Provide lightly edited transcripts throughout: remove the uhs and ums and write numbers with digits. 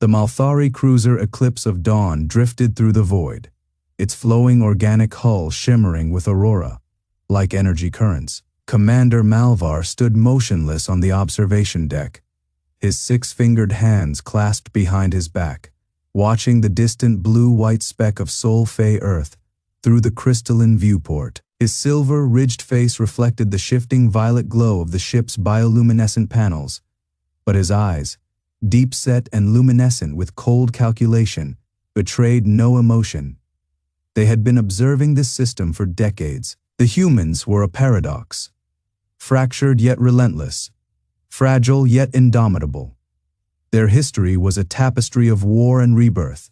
The Malthari cruiser Eclipse of Dawn drifted through the void, its flowing organic hull shimmering with aurora, like energy currents. Commander Malvar stood motionless on the observation deck, his six-fingered hands clasped behind his back, watching the distant blue-white speck of Sol-Fay Earth through the crystalline viewport. His silver-ridged face reflected the shifting violet glow of the ship's bioluminescent panels, but his eyes, deep-set and luminescent with cold calculation, betrayed no emotion. They had been observing this system for decades. The humans were a paradox. Fractured yet relentless, fragile yet indomitable. Their history was a tapestry of war and rebirth,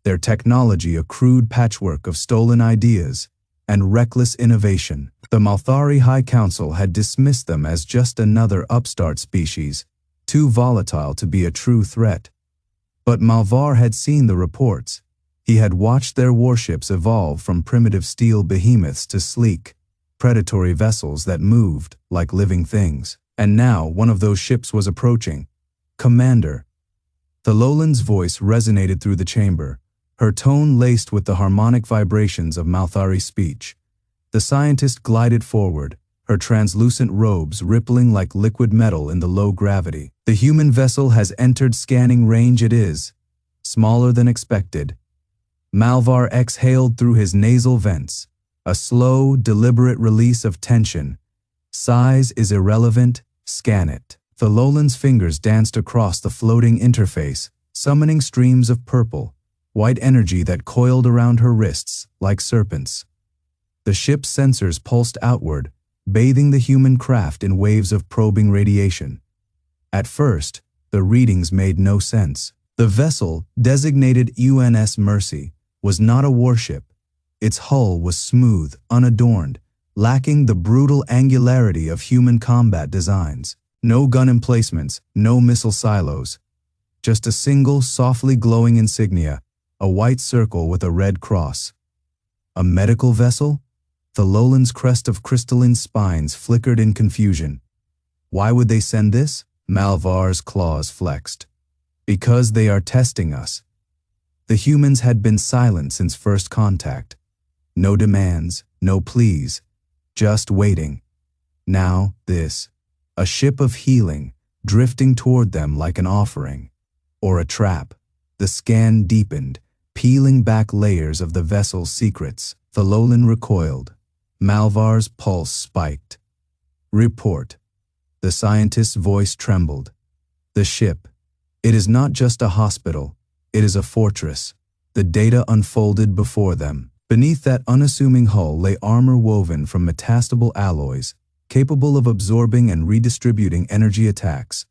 their technology a crude patchwork of stolen ideas and reckless innovation. The Malthari High Council had dismissed them as just another upstart species, too volatile to be a true threat. But Malvar had seen the reports. He had watched their warships evolve from primitive steel behemoths to sleek, predatory vessels that moved like living things. And now one of those ships was approaching. "Commander." Thalolan's voice resonated through the chamber, her tone laced with the harmonic vibrations of Malthari's speech. The scientist glided forward, her translucent robes rippling like liquid metal in the low gravity. "The human vessel has entered scanning range. It is smaller than expected." Malvar exhaled through his nasal vents, a slow, deliberate release of tension. "Size is irrelevant, scan it." Thalolan's fingers danced across the floating interface, summoning streams of purple, white energy that coiled around her wrists like serpents. The ship's sensors pulsed outward, bathing the human craft in waves of probing radiation. At first, the readings made no sense. The vessel, designated UNS Mercy, was not a warship. Its hull was smooth, unadorned, lacking the brutal angularity of human combat designs. No gun emplacements, no missile silos. Just a single, softly glowing insignia, a white circle with a red cross. A medical vessel? Thalolan's crest of crystalline spines flickered in confusion. Why would they send this? Malvar's claws flexed. "Because they are testing us." The humans had been silent since first contact. No demands, no pleas, just waiting. Now, this. A ship of healing, drifting toward them like an offering. Or a trap. The scan deepened, peeling back layers of the vessel's secrets. Thalolan recoiled. Malvar's pulse spiked. "Report." The scientist's voice trembled. "The ship. It is not just a hospital. It is a fortress." The data unfolded before them. Beneath that unassuming hull lay armor woven from metastable alloys, capable of absorbing and redistributing energy attacks.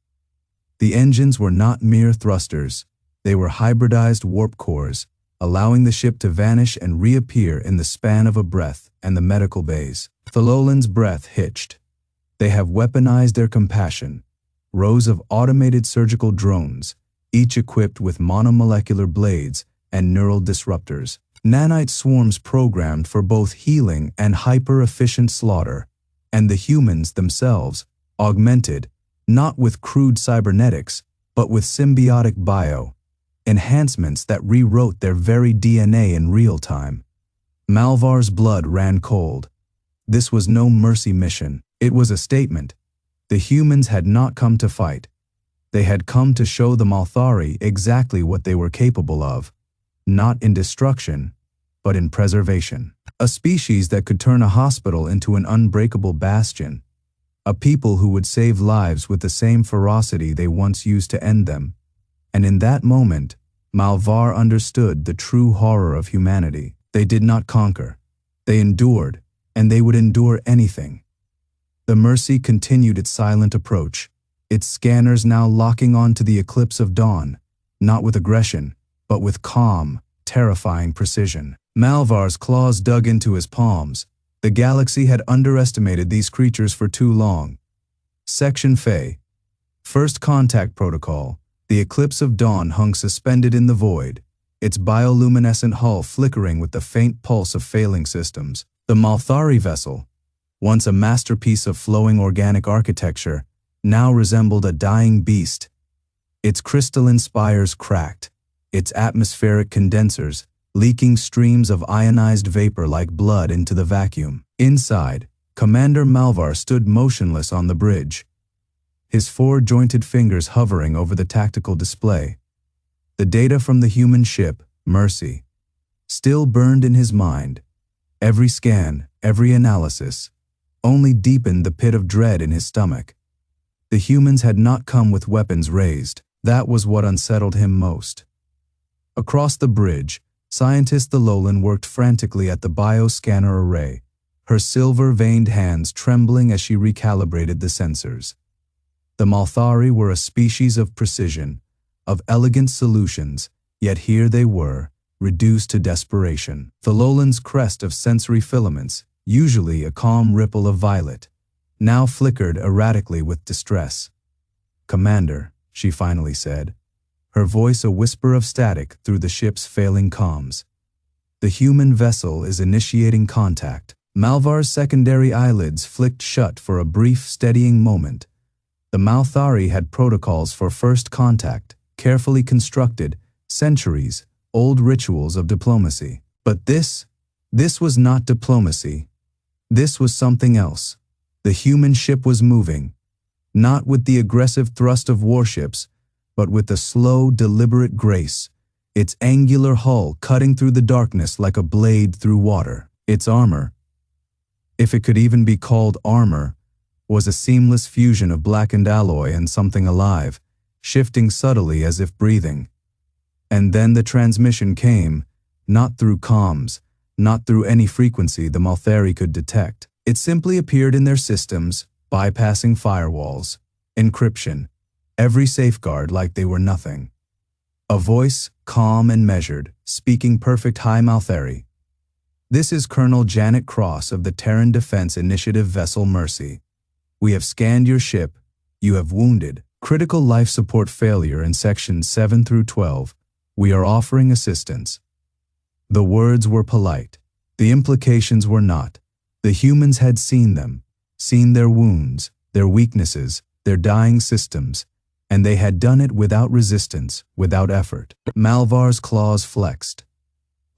The engines were not mere thrusters. They were hybridized warp cores, allowing the ship to vanish and reappear in the span of a breath. And the medical bays. Thalolan's breath hitched. They have weaponized their compassion. Rows of automated surgical drones, each equipped with monomolecular blades and neural disruptors. Nanite swarms programmed for both healing and hyper-efficient slaughter. And the humans themselves, augmented, not with crude cybernetics, but with symbiotic bio enhancements that rewrote their very DNA in real time. Malvar's blood ran cold. This was no mercy mission. It was a statement. The humans had not come to fight. They had come to show the Malthari exactly what they were capable of. Not in destruction, but in preservation. A species that could turn a hospital into an unbreakable bastion. A people who would save lives with the same ferocity they once used to end them. And in that moment, Malvar understood the true horror of humanity. They did not conquer. They endured, and they would endure anything. The Mercy continued its silent approach, its scanners now locking on to the Eclipse of Dawn, not with aggression, but with calm, terrifying precision. Malvar's claws dug into his palms. The galaxy had underestimated these creatures for too long. Section Fay. First Contact Protocol. The Eclipse of Dawn hung suspended in the void, its bioluminescent hull flickering with the faint pulse of failing systems. The Malthari vessel, once a masterpiece of flowing organic architecture, now resembled a dying beast. Its crystalline spires cracked, its atmospheric condensers leaking streams of ionized vapor like blood into the vacuum. Inside, Commander Malvar stood motionless on the bridge, his four-jointed fingers hovering over the tactical display. The data from the human ship, Mercy, still burned in his mind. Every scan, every analysis, only deepened the pit of dread in his stomach. The humans had not come with weapons raised. That was what unsettled him most. Across the bridge, scientist Thalolan worked frantically at the bioscanner array, her silver-veined hands trembling as she recalibrated the sensors. The Malthari were a species of precision, of elegant solutions, yet here they were, reduced to desperation. Thalolan's crest of sensory filaments, usually a calm ripple of violet, now flickered erratically with distress. "Commander," she finally said, her voice a whisper of static through the ship's failing comms. "The human vessel is initiating contact." Malvar's secondary eyelids flicked shut for a brief, steadying moment. The Malthari had protocols for first contact, carefully constructed, centuries-old rituals of diplomacy. But this was not diplomacy. This was something else. The human ship was moving, not with the aggressive thrust of warships, but with a slow, deliberate grace, its angular hull cutting through the darkness like a blade through water. Its armor, if it could even be called armor, was a seamless fusion of blackened alloy and something alive, shifting subtly as if breathing. And then the transmission came, not through comms, not through any frequency the Malthari could detect. It simply appeared in their systems, bypassing firewalls, encryption, every safeguard like they were nothing. A voice, calm and measured, speaking perfect High Malthari. "This is Colonel Janet Cross of the Terran Defense Initiative vessel Mercy. We have scanned your ship. You have wounded. Critical life support failure in sections 7 through 12. We are offering assistance." The words were polite. The implications were not. The humans had seen them, seen their wounds, their weaknesses, their dying systems, and they had done it without resistance, without effort. Malvar's claws flexed.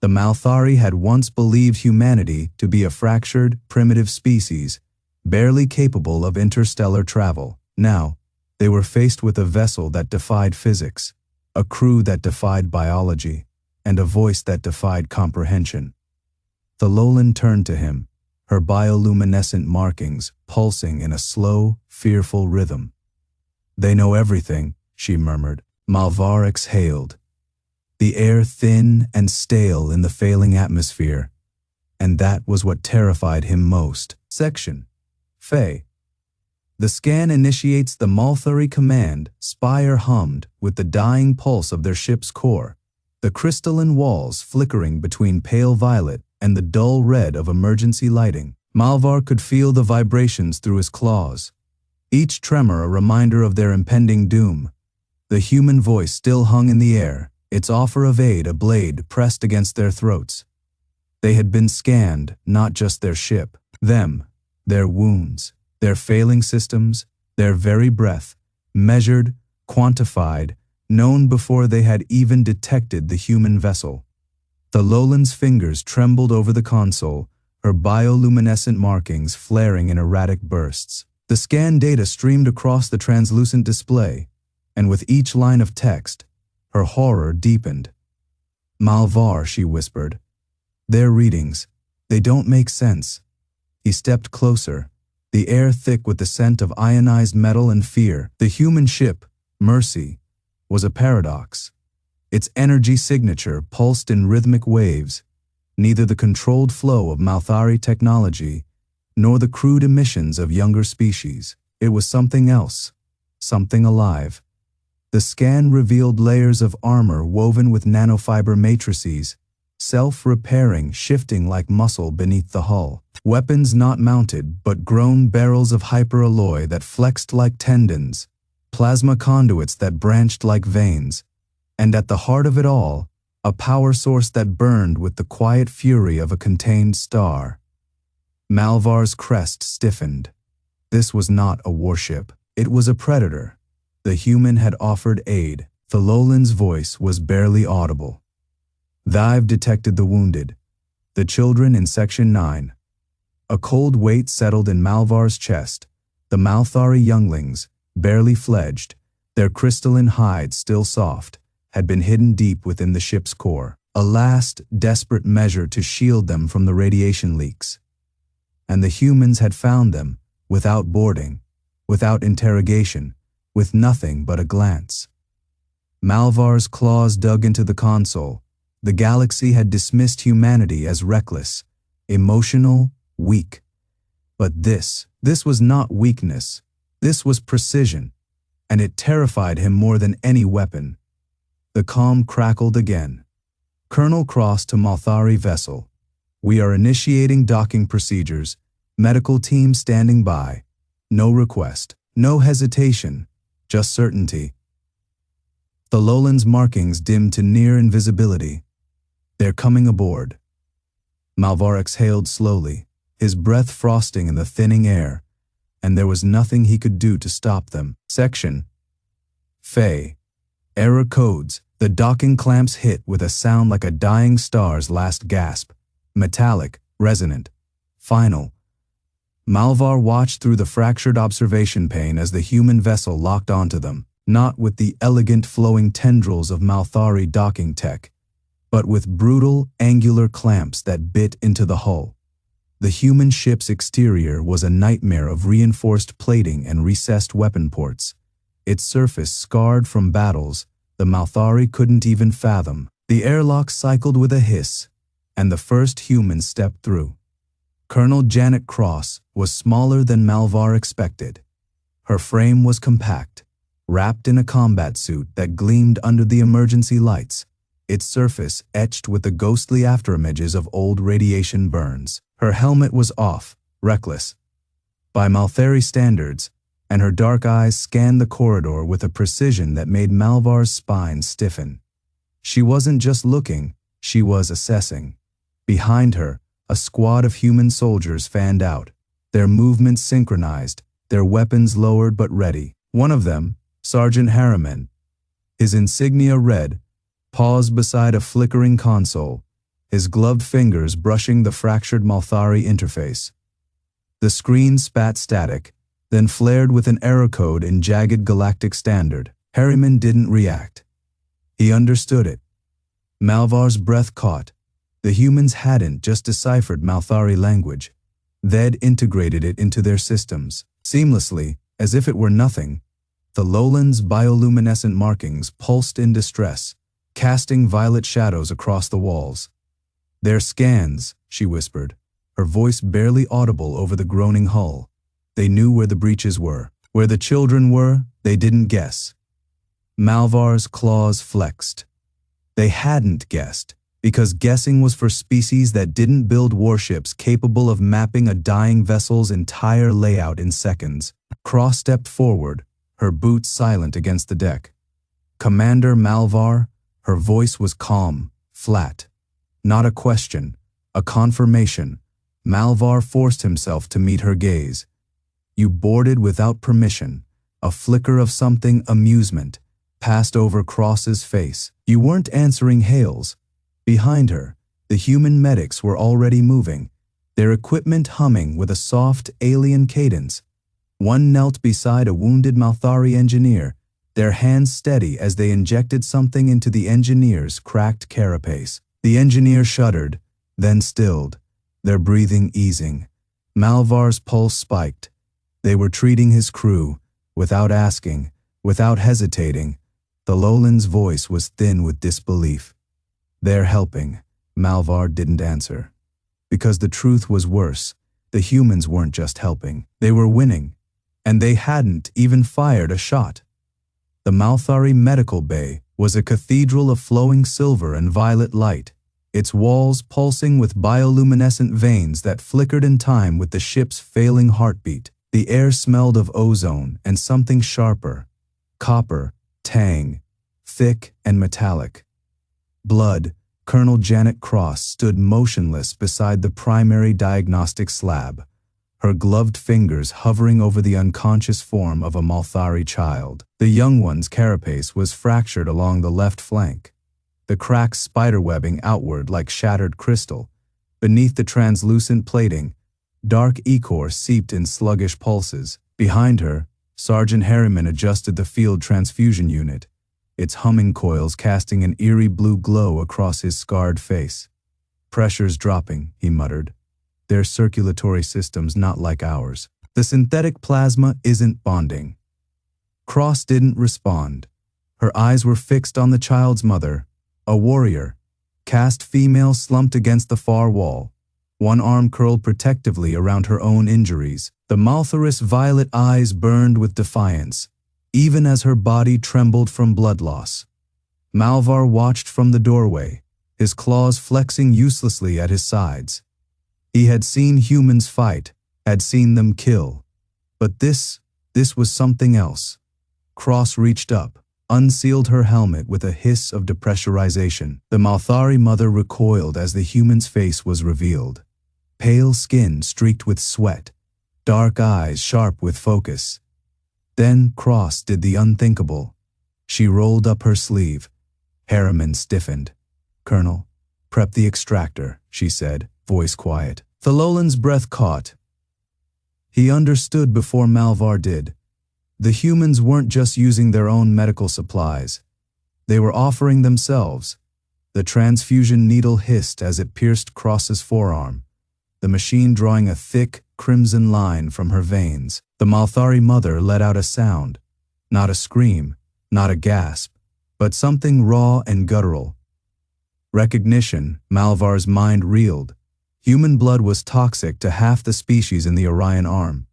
The Malthari had once believed humanity to be a fractured, primitive species, barely capable of interstellar travel. Now, they were faced with a vessel that defied physics, a crew that defied biology, and a voice that defied comprehension. Thalolan turned to him, her bioluminescent markings pulsing in a slow, fearful rhythm. "They know everything," she murmured. Malvar exhaled, the air thin and stale in the failing atmosphere, and that was what terrified him most. Section Fae. The scan initiates the Malthari command, spire hummed with the dying pulse of their ship's core, the crystalline walls flickering between pale violet and the dull red of emergency lighting. Malvar could feel the vibrations through his claws, each tremor a reminder of their impending doom. The human voice still hung in the air, its offer of aid a blade pressed against their throats. They had been scanned, not just their ship. Them, their wounds, their failing systems, their very breath, measured, quantified, known before they had even detected the human vessel. Thalolan's fingers trembled over the console, her bioluminescent markings flaring in erratic bursts. The scan data streamed across the translucent display, and with each line of text, her horror deepened. "Malvar," she whispered. "Their readings, they don't make sense." He stepped closer, the air thick with the scent of ionized metal and fear. The human ship, Mercy, was a paradox. Its energy signature pulsed in rhythmic waves, neither the controlled flow of Malthari technology nor the crude emissions of younger species. It was something else, something alive. The scan revealed layers of armor woven with nanofiber matrices, self-repairing, shifting like muscle beneath the hull. Weapons not mounted, but grown barrels of hyperalloy that flexed like tendons, plasma conduits that branched like veins, and at the heart of it all, a power source that burned with the quiet fury of a contained star. Malvar's crest stiffened. This was not a warship. It was a predator. The human had offered aid. Thalolan's voice was barely audible. They've detected the wounded. The children in Section 9. A cold weight settled in Malvar's chest. The Malthari younglings, barely fledged, their crystalline hides still soft, had been hidden deep within the ship's core, a last, desperate measure to shield them from the radiation leaks. And the humans had found them, without boarding, without interrogation, with nothing but a glance. Malvar's claws dug into the console. The galaxy had dismissed humanity as reckless, emotional, weak. But this was not weakness. This was precision, and it terrified him more than any weapon. The comm crackled again. Colonel Cross to Malthari vessel. We are initiating docking procedures. Medical team standing by. No request, no hesitation, just certainty. Thalolan's markings dimmed to near invisibility. They're coming aboard. Malvar exhaled slowly, his breath frosting in the thinning air, and there was nothing he could do to stop them. Section. Fey. Error codes. The docking clamps hit with a sound like a dying star's last gasp. Metallic, resonant, final. Malvar watched through the fractured observation pane as the human vessel locked onto them, not with the elegant flowing tendrils of Malthari docking tech, but with brutal, angular clamps that bit into the hull. The human ship's exterior was a nightmare of reinforced plating and recessed weapon ports, its surface scarred from battles the Malthari couldn't even fathom. The airlock cycled with a hiss, and the first human stepped through. Colonel Janet Cross was smaller than Malvar expected. Her frame was compact, wrapped in a combat suit that gleamed under the emergency lights, its surface etched with the ghostly afterimages of old radiation burns. Her helmet was off, reckless, by Malthari standards, and her dark eyes scanned the corridor with a precision that made Malvar's spine stiffen. She wasn't just looking, she was assessing. Behind her, a squad of human soldiers fanned out, their movements synchronized, their weapons lowered but ready. One of them, Sergeant Harriman, his insignia red, paused beside a flickering console, his gloved fingers brushing the fractured Malthari interface. The screen spat static, then flared with an error code in jagged galactic standard. Harriman didn't react. He understood it. Malvar's breath caught. The humans hadn't just deciphered Malthari language. They'd integrated it into their systems, seamlessly, as if it were nothing. Thalolan's bioluminescent markings pulsed in distress, casting violet shadows across the walls. "They're scans," she whispered, her voice barely audible over the groaning hull. They knew where the breaches were. Where the children were, they didn't guess. Malvar's claws flexed. They hadn't guessed, because guessing was for species that didn't build warships capable of mapping a dying vessel's entire layout in seconds. Cross stepped forward, her boots silent against the deck. "Commander Malvar," her voice was calm, flat. Not a question, a confirmation. Malvar forced himself to meet her gaze. "You boarded without permission." A flicker of something amusement passed over Cross's face. "You weren't answering hails." Behind her, the human medics were already moving, their equipment humming with a soft, alien cadence. One knelt beside a wounded Malthari engineer, their hands steady as they injected something into the engineer's cracked carapace. The engineer shuddered, then stilled, their breathing easing. Malvar's pulse spiked. They were treating his crew, without asking, without hesitating. Thalolan's voice was thin with disbelief. "They're helping." Malvar didn't answer. Because the truth was worse. The humans weren't just helping. They were winning. And they hadn't even fired a shot. The Malthari medical bay was a cathedral of flowing silver and violet light, its walls pulsing with bioluminescent veins that flickered in time with the ship's failing heartbeat. The air smelled of ozone and something sharper, copper, tang, thick and metallic. Blood. Colonel Janet Cross stood motionless beside the primary diagnostic slab, her gloved fingers hovering over the unconscious form of a Malthari child. The young one's carapace was fractured along the left flank, the cracks spiderwebbing outward like shattered crystal. Beneath the translucent plating, dark ichor seeped in sluggish pulses. Behind her, Sergeant Harriman adjusted the field transfusion unit, its humming coils casting an eerie blue glow across his scarred face. "Pressure's dropping," he muttered. "Their circulatory system's not like ours. The synthetic plasma isn't bonding." Cross didn't respond. Her eyes were fixed on the child's mother, a warrior, caste female slumped against the far wall, one arm curled protectively around her own injuries. The Maltharis' violet eyes burned with defiance, even as her body trembled from blood loss. Malvar watched from the doorway, his claws flexing uselessly at his sides. He had seen humans fight, had seen them kill. But this was something else. Cross reached up, unsealed her helmet with a hiss of depressurization. The Malthari mother recoiled as the human's face was revealed. Pale skin streaked with sweat, dark eyes sharp with focus. Then Cross did the unthinkable. She rolled up her sleeve. Harriman stiffened. "Colonel, prep the extractor," she said, voice quiet. Thalolan's breath caught. He understood before Malvar did. The humans weren't just using their own medical supplies. They were offering themselves. The transfusion needle hissed as it pierced Cross's forearm, the machine drawing a thick, crimson line from her veins. The Malthari mother let out a sound, not a scream, not a gasp, but something raw and guttural. Recognition. Malvar's mind reeled. Human blood was toxic to half the species in the Orion Arm.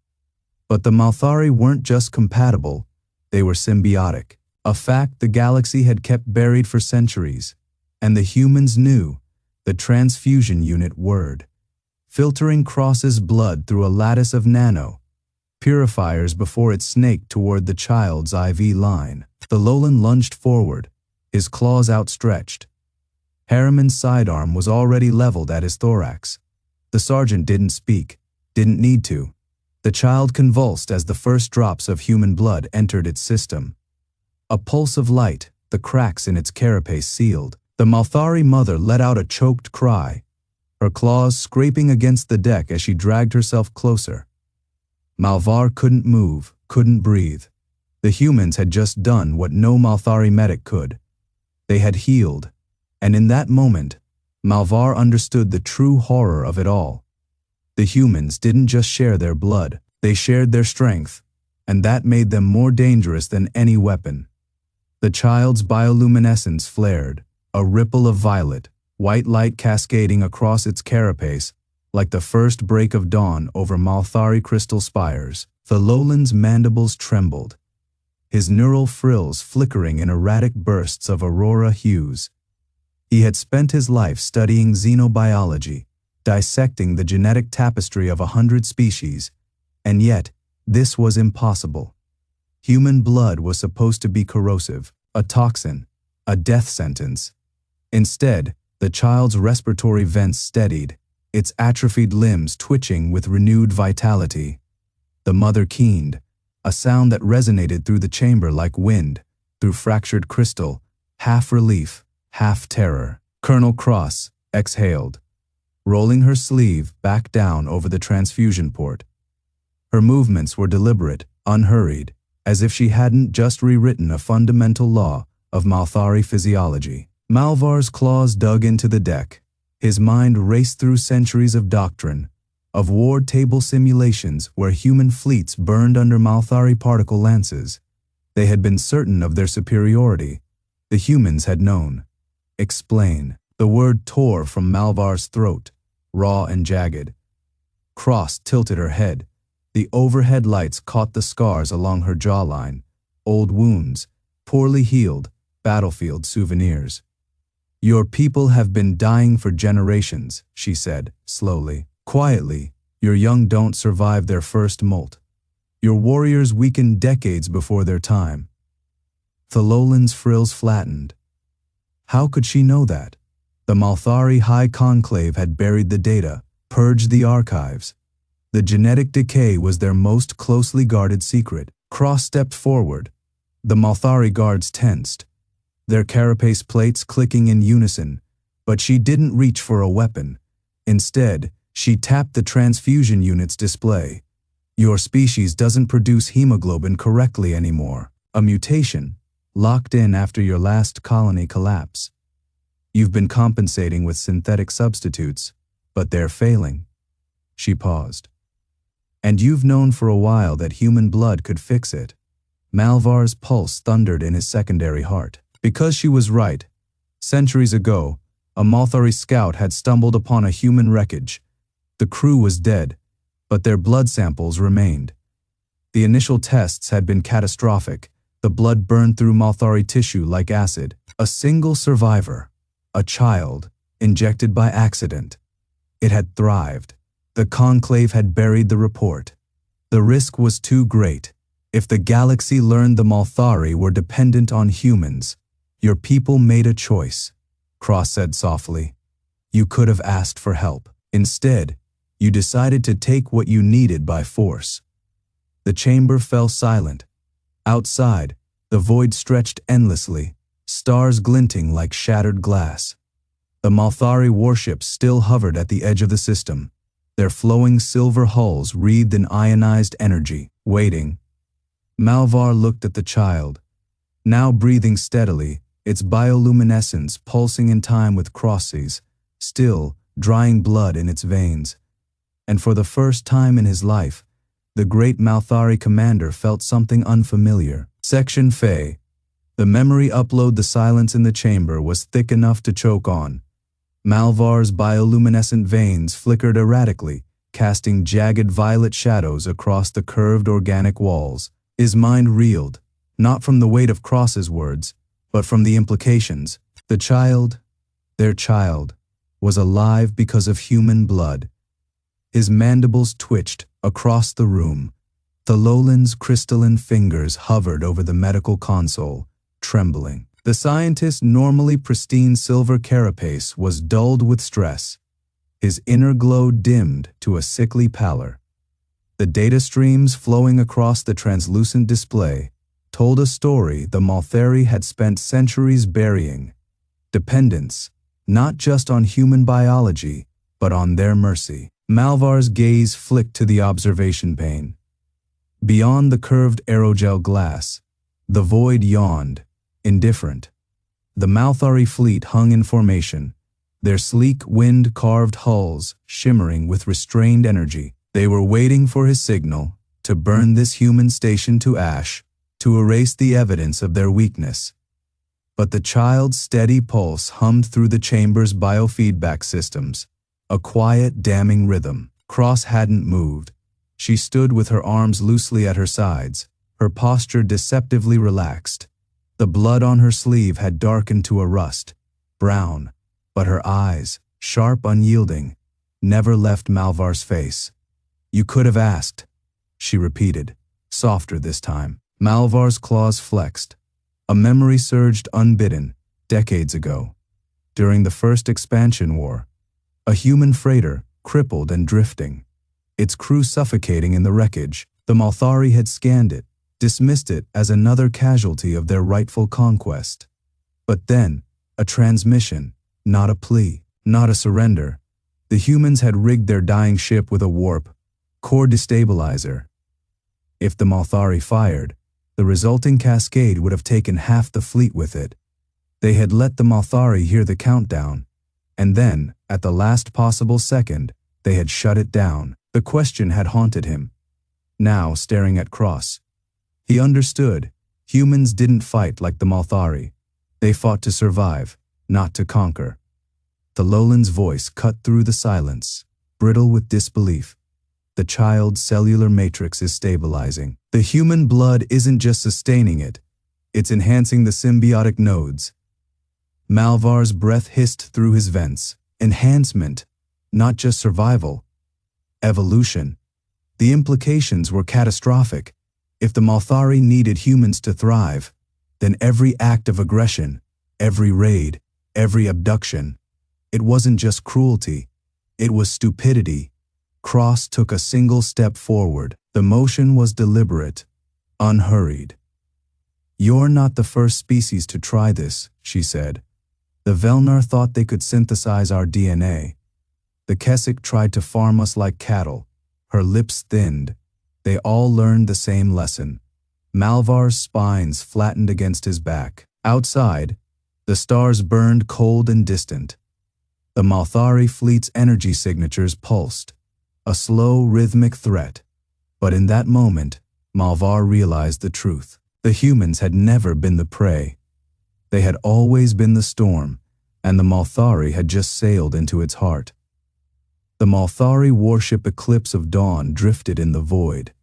But the Malthari weren't just compatible, they were symbiotic, a fact the galaxy had kept buried for centuries. And the humans knew, the transfusion unit word, filtering Cross's blood through a lattice of nano purifiers before it snaked toward the child's IV line. The Lolan lunged forward, his claws outstretched. Harriman's sidearm was already leveled at his thorax. The sergeant didn't speak, didn't need to. The child convulsed as the first drops of human blood entered its system. A pulse of light, the cracks in its carapace sealed. The Malthari mother let out a choked cry, her claws scraping against the deck as she dragged herself closer. Malvar couldn't move, couldn't breathe. The humans had just done what no Malthari medic could. They had healed, and in that moment, Malvar understood the true horror of it all. The humans didn't just share their blood, they shared their strength, and that made them more dangerous than any weapon. The child's bioluminescence flared, a ripple of violet, white light cascading across its carapace, like the first break of dawn over Malthari crystal spires. Thalolan's mandibles trembled, his neural frills flickering in erratic bursts of aurora hues. He had spent his life studying xenobiology, dissecting the genetic tapestry of 100 species, and yet this was impossible. Human blood was supposed to be corrosive, a toxin, a death sentence. Instead, the child's respiratory vents steadied, its atrophied limbs twitching with renewed vitality. The mother keened, a sound that resonated through the chamber like wind, through fractured crystal, half relief, half terror. Colonel Cross exhaled, rolling her sleeve back down over the transfusion port. Her movements were deliberate, unhurried, as if she hadn't just rewritten a fundamental law of Malthari physiology. Malvar's claws dug into the deck. His mind raced through centuries of doctrine, of ward table simulations where human fleets burned under Malthari particle lances. They had been certain of their superiority. The humans had known. Explain. The word tore from Malvar's throat, raw and jagged. Cross tilted her head. The overhead lights caught the scars along her jawline, old wounds, poorly healed, battlefield souvenirs. "Your people have been dying for generations," she said, slowly. "Quietly, your young don't survive their first molt. Your warriors weaken decades before their time." Thalolan's frills flattened. How could she know that? The Malthari High Conclave had buried the data, purged the archives. The genetic decay was their most closely guarded secret. Cross stepped forward. The Malthari guards tensed, their carapace plates clicking in unison, but she didn't reach for a weapon. Instead, she tapped the transfusion unit's display. Your species doesn't produce hemoglobin correctly anymore. A mutation, locked in after your last colony collapse. You've been compensating with synthetic substitutes, but they're failing. She paused. And you've known for a while that human blood could fix it. Malvar's pulse thundered in his secondary heart. Because she was right. Centuries ago, a Malthari scout had stumbled upon a human wreckage. The crew was dead, but their blood samples remained. The initial tests had been catastrophic. The blood burned through Malthari tissue like acid. A single survivor, a child, injected by accident. It had thrived. The Conclave had buried the report. The risk was too great. If the galaxy learned the Malthari were dependent on humans, your people made a choice, Cross said softly. You could have asked for help. Instead, you decided to take what you needed by force. The chamber fell silent. Outside, the void stretched endlessly, stars glinting like shattered glass. The Malthari warships still hovered at the edge of the system, their flowing silver hulls wreathed in ionized energy, waiting. Malvar looked at the child, now breathing steadily, its bioluminescence pulsing in time with Cross's, still drying blood in its veins. And for the first time in his life, the great Malthari commander felt something unfamiliar. Section Fae. The memory upload. The silence in the chamber was thick enough to choke on. Malvar's bioluminescent veins flickered erratically, casting jagged violet shadows across the curved organic walls. His mind reeled, not from the weight of Cross's words, but from the implications. The child, their child, was alive because of human blood. His mandibles twitched across the room. Thalolin's crystalline fingers hovered over the medical console, trembling. The scientist's normally pristine silver carapace was dulled with stress. His inner glow dimmed to a sickly pallor. The data streams flowing across the translucent display told a story the Malthari had spent centuries burying. Dependence, not just on human biology, but on their mercy. Malvar's gaze flicked to the observation pane. Beyond the curved aerogel glass, the void yawned, indifferent. The Malthari fleet hung in formation, their sleek wind-carved hulls shimmering with restrained energy. They were waiting for his signal to burn this human station to ash, to erase the evidence of their weakness. But the child's steady pulse hummed through the chamber's biofeedback systems, a quiet, damning rhythm. Cross hadn't moved. She stood with her arms loosely at her sides, her posture deceptively relaxed. The blood on her sleeve had darkened to a rust, brown, but her eyes, sharp, unyielding, never left Malvar's face. You could have asked, she repeated, softer this time. Malvar's claws flexed. A memory surged unbidden, decades ago. During the first expansion war, a human freighter, crippled and drifting, its crew suffocating in the wreckage. The Malthari had scanned it, dismissed it as another casualty of their rightful conquest. But then, a transmission, not a plea, not a surrender. The humans had rigged their dying ship with a warp, core destabilizer. If the Malthari fired, the resulting cascade would have taken half the fleet with it. They had let the Malthari hear the countdown, and then, at the last possible second, they had shut it down. The question had haunted him. Now, staring at Cross, he understood. Humans didn't fight like the Malthari. They fought to survive, not to conquer. Thalolin's voice cut through the silence, brittle with disbelief. The child's cellular matrix is stabilizing. The human blood isn't just sustaining it, it's enhancing the symbiotic nodes. Malvar's breath hissed through his vents. Enhancement, not just survival. Evolution. The implications were catastrophic. If the Malthari needed humans to thrive, then every act of aggression, every raid, every abduction, it wasn't just cruelty, it was stupidity. Cross took a single step forward. The motion was deliberate, unhurried. "You're not the first species to try this," she said. "The Velnar thought they could synthesize our DNA. The Keswick tried to farm us like cattle." Her lips thinned. They all learned the same lesson. Malvar's spines flattened against his back. Outside, the stars burned cold and distant. The Malthari fleet's energy signatures pulsed, a slow, rhythmic threat. But in that moment, Malvar realized the truth. The humans had never been the prey. They had always been the storm, and the Malthari had just sailed into its heart. The Malthari warship Eclipse of Dawn drifted in the void,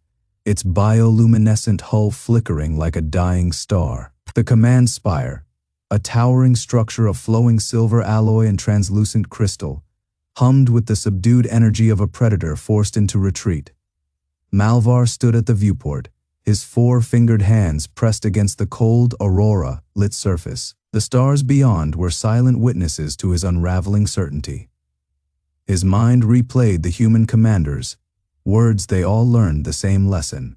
its bioluminescent hull flickering like a dying star. The command spire, a towering structure of flowing silver alloy and translucent crystal, hummed with the subdued energy of a predator forced into retreat. Malvar stood at the viewport, his four-fingered hands pressed against the cold, aurora-lit surface. The stars beyond were silent witnesses to his unraveling certainty. His mind replayed the human commanders, words they all learned the same lesson,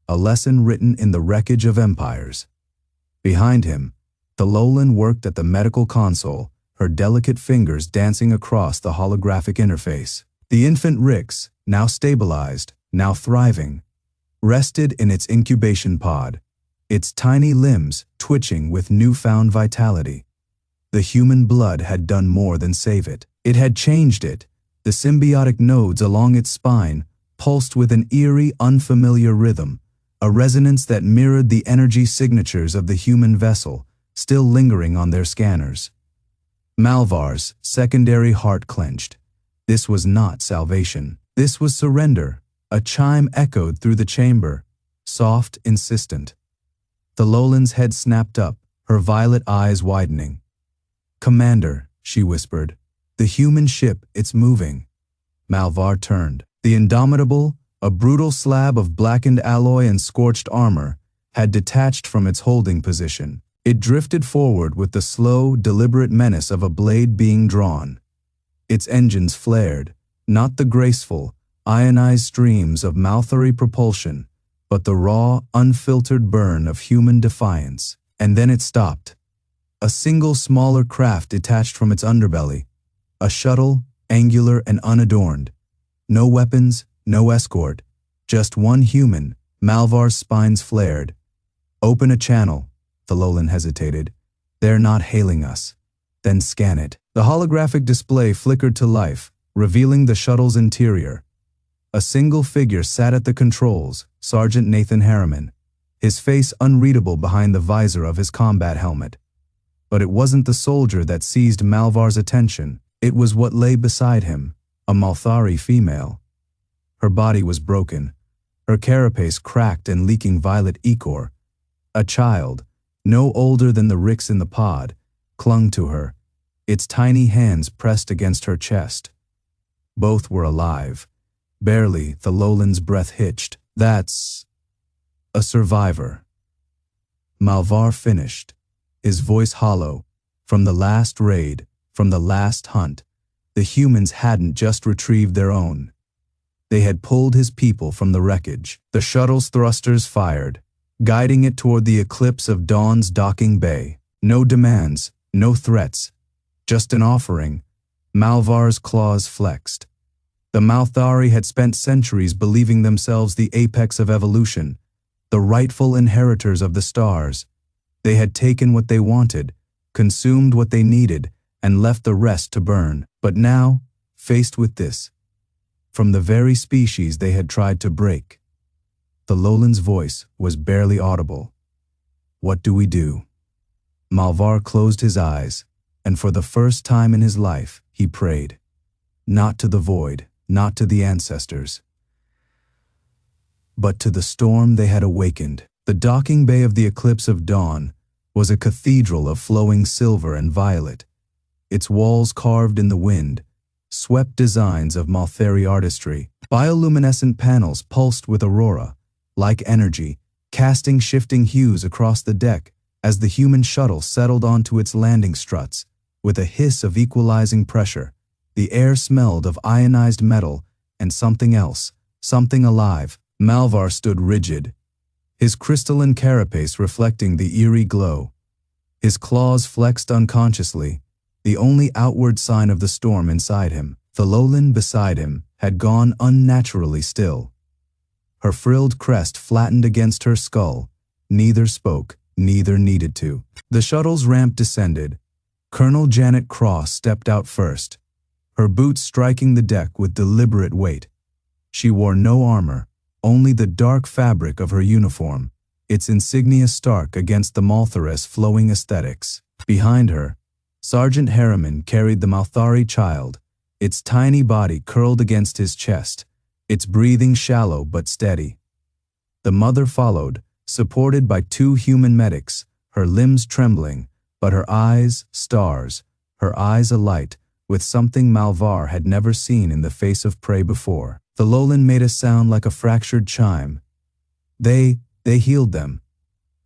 a lesson written in the wreckage of empires. Behind him, Thalolan worked at the medical console, her delicate fingers dancing across the holographic interface. The infant Rix, now stabilized, now thriving, rested in its incubation pod, its tiny limbs twitching with newfound vitality. The human blood had done more than save it. It had changed it. The symbiotic nodes along its spine pulsed with an eerie, unfamiliar rhythm, a resonance that mirrored the energy signatures of the human vessel, still lingering on their scanners. Malvar's secondary heart clenched. This was not salvation. This was surrender. A chime echoed through the chamber, soft, insistent. Thalolan's head snapped up, her violet eyes widening. "Commander," she whispered. "The human ship, it's moving." Malvar turned. The Indomitable, a brutal slab of blackened alloy and scorched armor, had detached from its holding position. It drifted forward with the slow, deliberate menace of a blade being drawn. Its engines flared, not the graceful, ionized streams of Malthari propulsion, but the raw, unfiltered burn of human defiance. And then it stopped. A single smaller craft detached from its underbelly, a shuttle, angular and unadorned. No weapons, no escort, just one human. Malvar's spines flared. "Open a channel," Thalolan hesitated. "They're not hailing us." "Then scan it." The holographic display flickered to life, revealing the shuttle's interior. A single figure sat at the controls, Sergeant Nathan Harriman, his face unreadable behind the visor of his combat helmet. But it wasn't the soldier that seized Malvar's attention. It was what lay beside him, a Malthari female. Her body was broken, her carapace cracked and leaking violet ichor. A child, no older than the Rix in the pod, clung to her, its tiny hands pressed against her chest. Both were alive. Barely, Thalolan's breath hitched. "That's a survivor." Malvar finished, his voice hollow. From the last raid, from the last hunt, the humans hadn't just retrieved their own. They had pulled his people from the wreckage. The shuttle's thrusters fired, guiding it toward the Eclipse of Dawn's docking bay. No demands, no threats, just an offering. Malvar's claws flexed. The Malthari had spent centuries believing themselves the apex of evolution, the rightful inheritors of the stars. They had taken what they wanted, consumed what they needed, and left the rest to burn. But now, faced with this, from the very species they had tried to break, Thalolan's voice was barely audible. "What do we do?" Malvar closed his eyes, and for the first time in his life, he prayed. Not to the void, not to the ancestors, but to the storm they had awakened. The docking bay of the Eclipse of Dawn was a cathedral of flowing silver and violet, its walls carved in the wind, swept designs of Malthari artistry. Bioluminescent panels pulsed with aurora, like energy, casting shifting hues across the deck as the human shuttle settled onto its landing struts. With a hiss of equalizing pressure, the air smelled of ionized metal and something else, something alive. Malvar stood rigid, his crystalline carapace reflecting the eerie glow. His claws flexed unconsciously, the only outward sign of the storm inside him. Thalolin beside him had gone unnaturally still. Her frilled crest flattened against her skull. Neither spoke, neither needed to. The shuttle's ramp descended. Colonel Janet Cross stepped out first, her boots striking the deck with deliberate weight. She wore no armor, only the dark fabric of her uniform, its insignia stark against the Malthar's flowing aesthetics. Behind her, Sergeant Harriman carried the Malthari child, its tiny body curled against his chest, its breathing shallow but steady. The mother followed, supported by 2 human medics, her limbs trembling, but her eyes stars, her eyes alight with something Malvar had never seen in the face of prey before. Thalolin made a sound like a fractured chime. They healed them.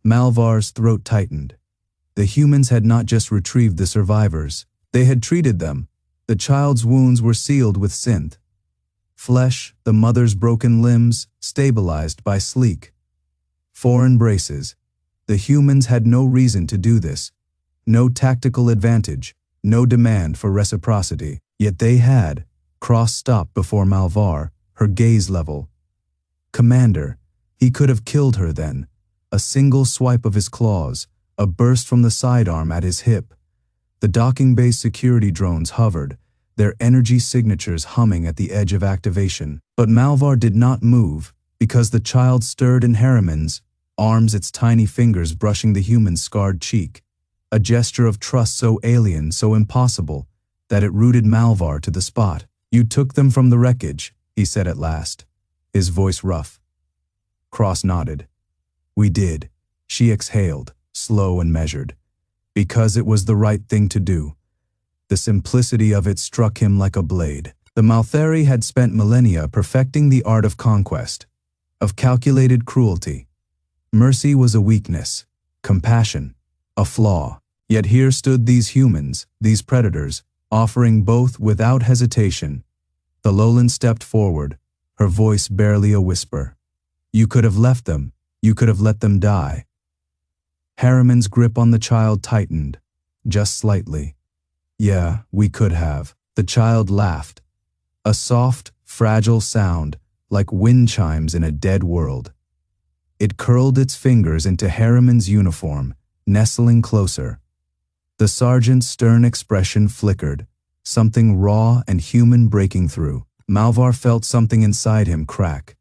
Malvar's throat tightened. The humans had not just retrieved the survivors, they had treated them. The child's wounds were sealed with synth. Flesh, the mother's broken limbs, stabilized by sleek 4 embraces. The humans had no reason to do this. No tactical advantage, no demand for reciprocity. Yet they had. Cross stopped before Malvar, her gaze level. Commander, he could have killed her then. A single swipe of his claws, a burst from the sidearm at his hip. The docking bay's security drones hovered, their energy signatures humming at the edge of activation. But Malvar did not move, because the child stirred in Harriman's arms, its tiny fingers brushing the human's scarred cheek. A gesture of trust so alien, so impossible, that it rooted Malvar to the spot. You took them from the wreckage, he said at last, his voice rough. Cross nodded. We did, she exhaled, slow and measured, because it was the right thing to do. The simplicity of it struck him like a blade. The Malthari had spent millennia perfecting the art of conquest, of calculated cruelty. Mercy was a weakness, compassion, a flaw. Yet here stood these humans, these predators, offering both without hesitation. Thalolin stepped forward, her voice barely a whisper. You could have left them, you could have let them die. Harriman's grip on the child tightened, just slightly. Yeah, we could have. The child laughed. A soft, fragile sound, like wind chimes in a dead world. It curled its fingers into Harriman's uniform, nestling closer. The sergeant's stern expression flickered, something raw and human breaking through. Malvar felt something inside him crack.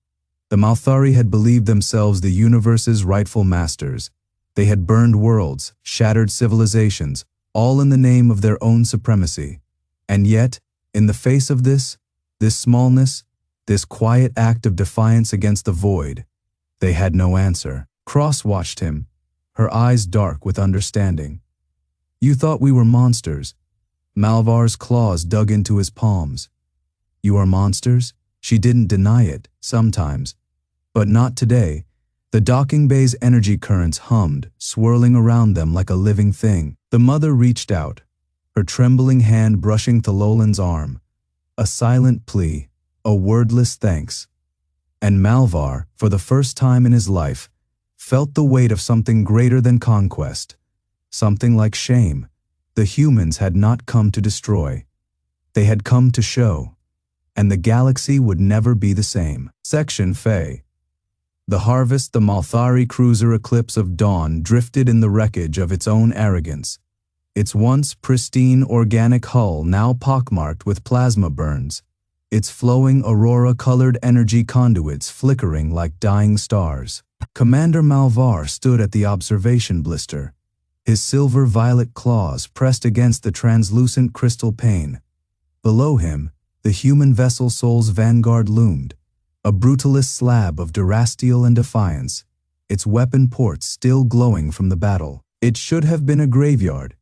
The Malthari had believed themselves the universe's rightful masters. They had burned worlds, shattered civilizations, all in the name of their own supremacy. And yet, in the face of this smallness, this quiet act of defiance against the void, they had no answer. Cross watched him, her eyes dark with understanding. You thought we were monsters. Malvar's claws dug into his palms. You are monsters? She didn't deny it, sometimes. But not today. The docking bay's energy currents hummed, swirling around them like a living thing. The mother reached out, her trembling hand brushing Thalolin's arm. A silent plea, a wordless thanks. And Malvar, for the first time in his life, felt the weight of something greater than conquest. Something like shame. The humans had not come to destroy. They had come to show. And the galaxy would never be the same. Section Fae. The Harvest, the Malthari cruiser Eclipse of Dawn drifted in the wreckage of its own arrogance. Its once pristine organic hull now pockmarked with plasma burns. Its flowing aurora-colored energy conduits flickering like dying stars. Commander Malvar stood at the observation blister, his silver-violet claws pressed against the translucent crystal pane. Below him, the human vessel Soul's vanguard loomed, a brutalist slab of durastiel and defiance, its weapon ports still glowing from the battle. It should have been a graveyard.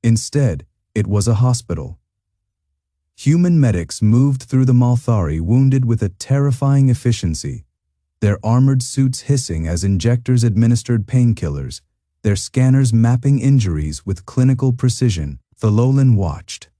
Instead, it was a hospital. Human medics moved through the Malthari wounded with a terrifying efficiency, their armored suits hissing as injectors administered painkillers, their scanners mapping injuries with clinical precision. Thalolin watched.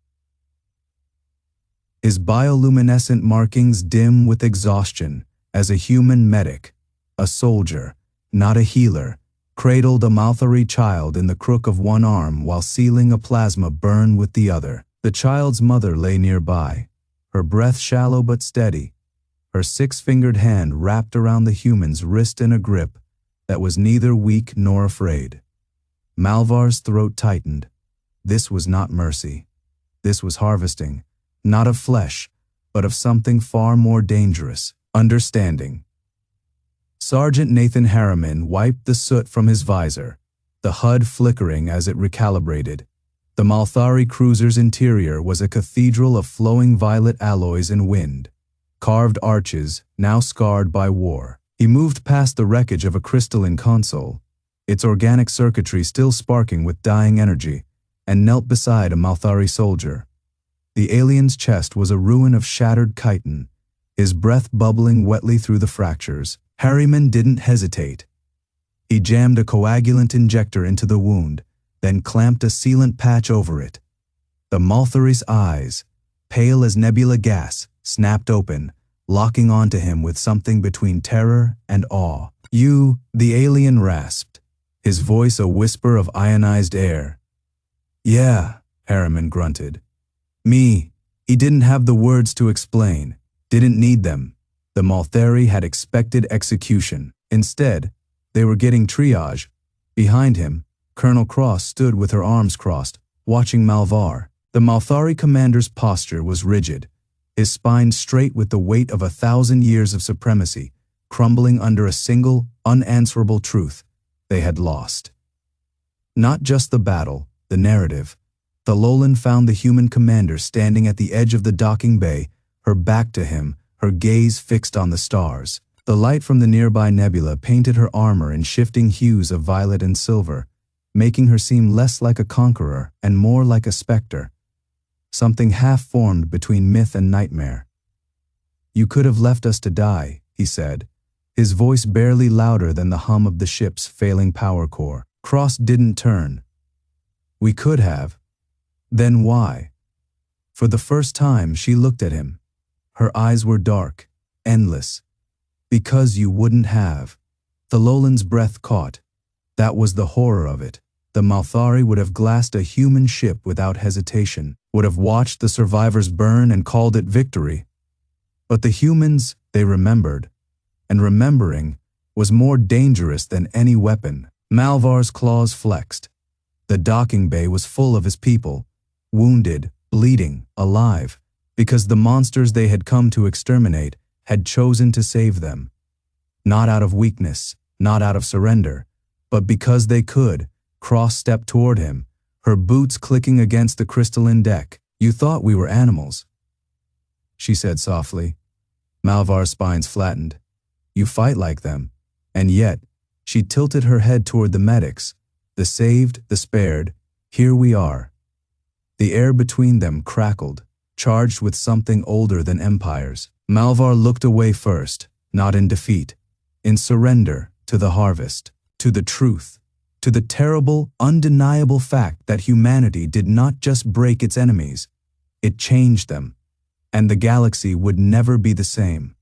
his bioluminescent markings dim with exhaustion, as a human medic, a soldier, not a healer, cradled a Malthari child in the crook of one arm while sealing a plasma burn with the other. The child's mother lay nearby, her breath shallow but steady, her six-fingered hand wrapped around the human's wrist in a grip that was neither weak nor afraid. Malvar's throat tightened. This was not mercy. This was harvesting, not of flesh, but of something far more dangerous, understanding. Sergeant Nathan Harriman wiped the soot from his visor, the HUD flickering as it recalibrated. The Malthari cruiser's interior was a cathedral of flowing violet alloys and wind, carved arches now scarred by war. He moved past the wreckage of a crystalline console, its organic circuitry still sparking with dying energy, and knelt beside a Malthari soldier. The alien's chest was a ruin of shattered chitin, his breath bubbling wetly through the fractures. Harriman didn't hesitate. He jammed a coagulant injector into the wound, then clamped a sealant patch over it. The Malthari's eyes, pale as nebula gas, snapped open, locking onto him with something between terror and awe. "You," the alien rasped, his voice a whisper of ionized air. "Yeah," Harriman grunted. "Me." He didn't have the words to explain, didn't need them. The Malthari had expected execution. Instead, they were getting triage. Behind him, Colonel Cross stood with her arms crossed, watching Malvar. The Malthari commander's posture was rigid, his spine straight with the weight of 1,000 years of supremacy, crumbling under a single, unanswerable truth: they had lost. Not just the battle, the narrative. Thalolan found the human commander standing at the edge of the docking bay, her back to him, her gaze fixed on the stars. The light from the nearby nebula painted her armor in shifting hues of violet and silver, making her seem less like a conqueror and more like a specter, something half-formed between myth and nightmare. "You could have left us to die," he said, his voice barely louder than the hum of the ship's failing power core. Cross didn't turn. "We could have. Then why?" For the first time, she looked at him. Her eyes were dark, endless. "Because you wouldn't have." Thalolan's breath caught. That was the horror of it. The Malthari would have glassed a human ship without hesitation, would have watched the survivors burn and called it victory. But the humans, they remembered. And remembering was more dangerous than any weapon. Malvar's claws flexed. The docking bay was full of his people, wounded, bleeding, alive, because the monsters they had come to exterminate had chosen to save them. Not out of weakness, not out of surrender, but because they could. Cross stepped toward him, her boots clicking against the crystalline deck. "You thought we were animals," she said softly. Malvar's spines flattened. "You fight like them." And yet, she tilted her head toward the medics. The saved, the spared, here we are. The air between them crackled, charged with something older than empires. Malvar looked away first, not in defeat, in surrender to the harvest, to the truth, to the terrible, undeniable fact that humanity did not just break its enemies, it changed them, and the galaxy would never be the same.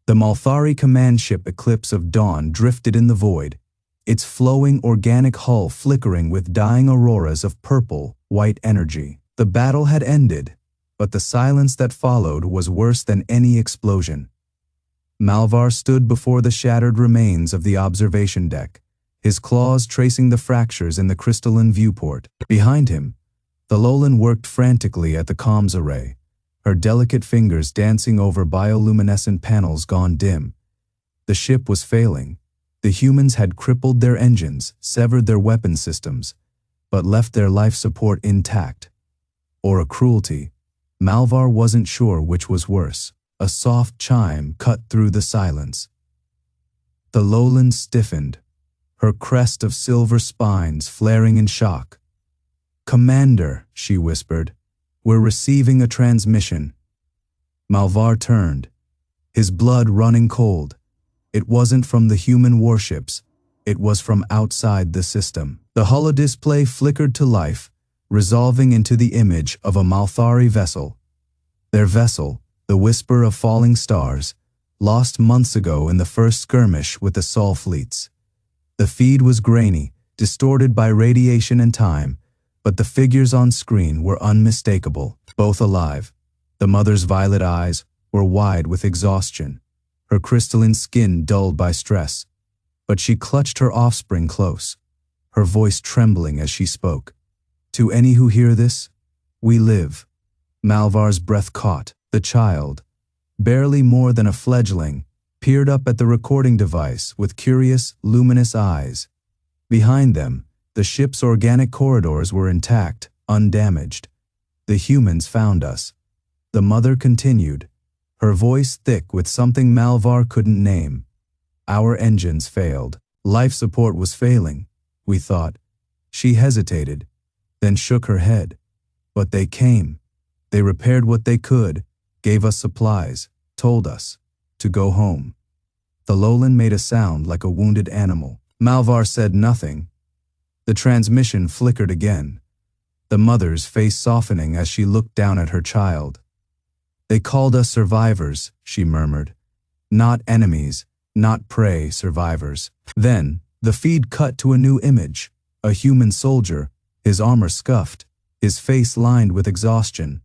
The Malthari command ship Eclipse of Dawn drifted in the void, its flowing organic hull flickering with dying auroras of purple, white energy. The battle had ended, but the silence that followed was worse than any explosion. Malvar stood before the shattered remains of the observation deck, his claws tracing the fractures in the crystalline viewport. Behind him, Thalolan worked frantically at the comms array, her delicate fingers dancing over bioluminescent panels gone dim. The ship was failing. The humans had crippled their engines, severed their weapon systems, but left their life support intact. Or a cruelty. Malvar wasn't sure which was worse. A soft chime cut through the silence. Thalolan stiffened, her crest of silver spines flaring in shock. "Commander," she whispered, "we're receiving a transmission." Malvar turned, his blood running cold. It wasn't from the human warships, it was from outside the system. The holodisplay flickered to life, resolving into the image of a Malthari vessel. Their vessel, the Whisper of Falling Stars, lost months ago in the first skirmish with the Sol fleets. The feed was grainy, distorted by radiation and time, but the figures on screen were unmistakable, both alive. The mother's violet eyes were wide with exhaustion, her crystalline skin dulled by stress, but she clutched her offspring close, her voice trembling as she spoke. To any who hear this, we live. Malvar's breath caught. The child, barely more than a fledgling, peered up at the recording device with curious, luminous eyes. Behind them, the ship's organic corridors were intact, undamaged. The humans found us. The mother continued, her voice thick with something Malvar couldn't name. Our engines failed. Life support was failing, we thought. She hesitated, then shook her head. But they came. They repaired what they could, gave us supplies, told us to go home. The Lowland made a sound like a wounded animal. Malvar said nothing. The transmission flickered again, the mother's face softening as she looked down at her child. They called us survivors, she murmured. Not enemies, not prey, survivors. Then, the feed cut to a new image, a human soldier, his armor scuffed, his face lined with exhaustion.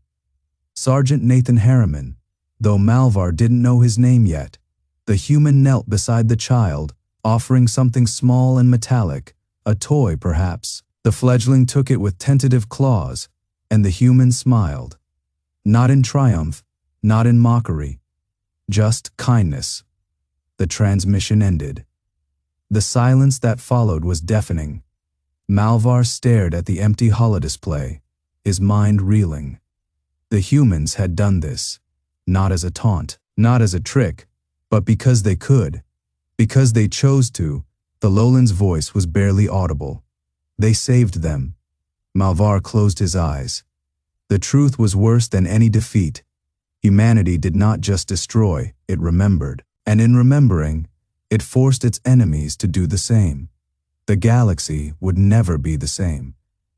Sergeant Nathan Harriman, though Malvar didn't know his name yet. The human knelt beside the child, offering something small and metallic, a toy perhaps. The fledgling took it with tentative claws, and the human smiled. Not in triumph, not in mockery, just kindness. The transmission ended. The silence that followed was deafening. Malvar stared at the empty holodisplay, his mind reeling. The humans had done this, not as a taunt, not as a trick, but because they could. Because they chose to. The Lowland's voice was barely audible. They saved them. Malvar closed his eyes. The truth was worse than any defeat. Humanity did not just destroy, it remembered. And in remembering, it forced its enemies to do the same. The galaxy would never be the same,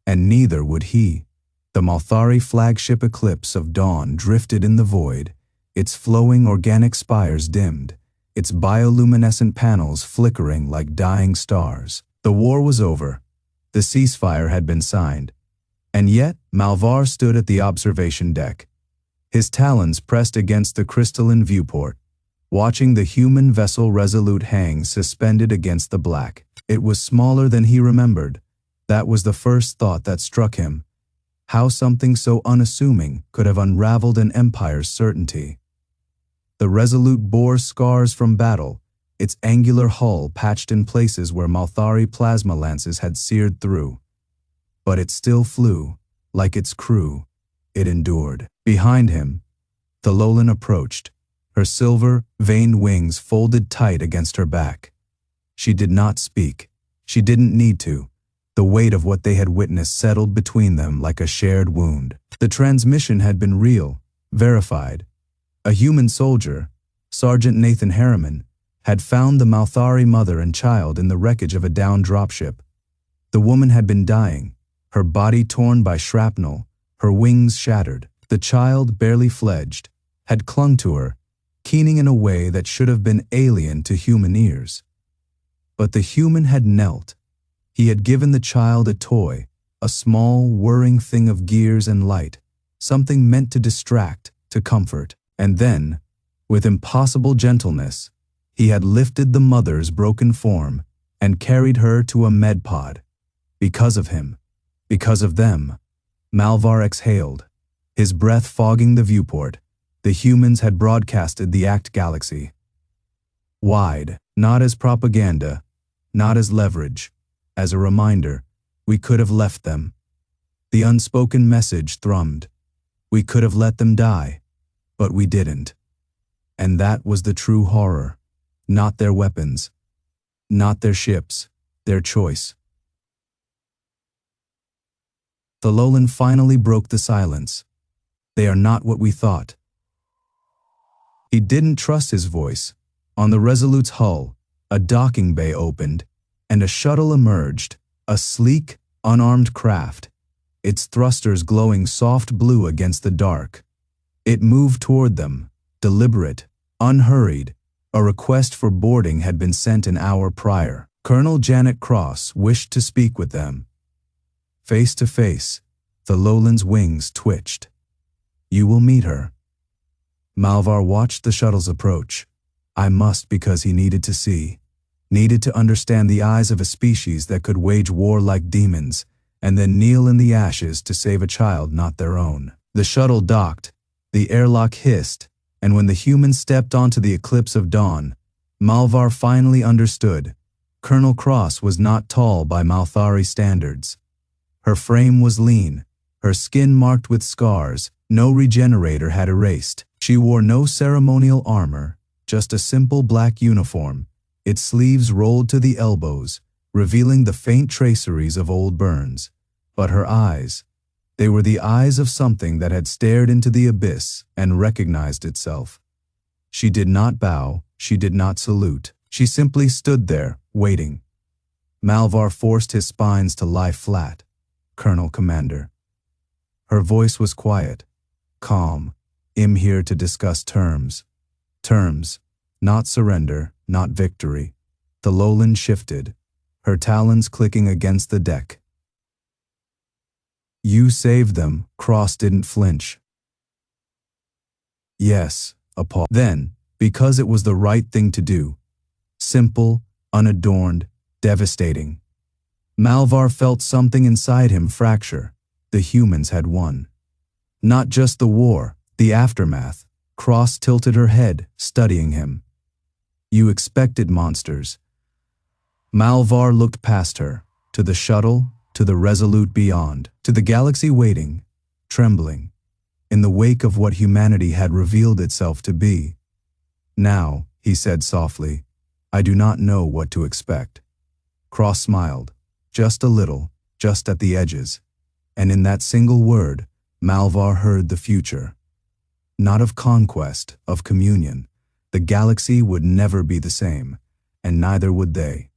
and neither would he. The Malthari flagship Eclipse of Dawn drifted in the void, its flowing organic spires dimmed, its bioluminescent panels flickering like dying stars. The war was over. The ceasefire had been signed. And yet, Malvar stood at the observation deck, his talons pressed against the crystalline viewport, watching the human vessel Resolute hang suspended against the black. It was smaller than he remembered. That was the first thought that struck him. How something so unassuming could have unraveled an empire's certainty. The Resolute bore scars from battle, its angular hull patched in places where Malthari plasma lances had seared through. But it still flew, like its crew. It endured. Behind him, the Lowland approached, her silver, veined wings folded tight against her back. She did not speak. She didn't need to. The weight of what they had witnessed settled between them like a shared wound. The transmission had been real, verified. A human soldier, Sergeant Nathan Harriman, had found the Malthari mother and child in the wreckage of a downed dropship. The woman had been dying, her body torn by shrapnel, her wings shattered. The child, barely fledged, had clung to her, keening in a way that should have been alien to human ears. But the human had knelt. He had given the child a toy, a small, whirring thing of gears and light, something meant to distract, to comfort. And then, with impossible gentleness, he had lifted the mother's broken form and carried her to a medpod. Because of him, because of them, Malvar exhaled, his breath fogging the viewport. The humans had broadcasted the Act Galaxy. Wide, not as propaganda, not as leverage, as a reminder, we could have left them. The unspoken message thrummed. We could have let them die, but we didn't. And that was the true horror. Not their weapons, not their ships, their choice. The Lowland finally broke the silence. They are not what we thought. He didn't trust his voice. On the Resolute's hull, a docking bay opened, and a shuttle emerged, a sleek, unarmed craft, its thrusters glowing soft blue against the dark. It moved toward them, deliberate, unhurried. A request for boarding had been sent an hour prior. Colonel Janet Cross wished to speak with them. Face to face, the Lowland's wings twitched. You will meet her. Malvar watched the shuttle's approach. I must, because he needed to see. Needed to understand the eyes of a species that could wage war like demons, and then kneel in the ashes to save a child not their own. The shuttle docked, the airlock hissed, and when the humans stepped onto the Eclipse of Dawn, Malvar finally understood. Colonel Cross was not tall by Malthari standards. Her frame was lean, her skin marked with scars no regenerator had erased. She wore no ceremonial armor, just a simple black uniform, its sleeves rolled to the elbows, revealing the faint traceries of old burns. But her eyes, they were the eyes of something that had stared into the abyss and recognized itself. She did not bow, she did not salute. She simply stood there, waiting. Malvar forced his spines to lie flat. Colonel Commander. Her voice was quiet, calm. I'm here to discuss terms. Terms, not surrender, not victory. The Lowland shifted, her talons clicking against the deck. You saved them, Cross didn't flinch. Yes, a pause. Then, because it was the right thing to do. Simple, unadorned, devastating. Malvar felt something inside him fracture. The humans had won. Not just the war, the aftermath. Cross tilted her head, studying him. You expected monsters. Malvar looked past her, to the shuttle, to the resolute beyond, to the galaxy waiting, trembling, in the wake of what humanity had revealed itself to be. Now, he said softly, I do not know what to expect. Cross smiled, just a little, just at the edges. And in that single word, Malvar heard the future. Not of conquest, of communion. The galaxy would never be the same, and neither would they.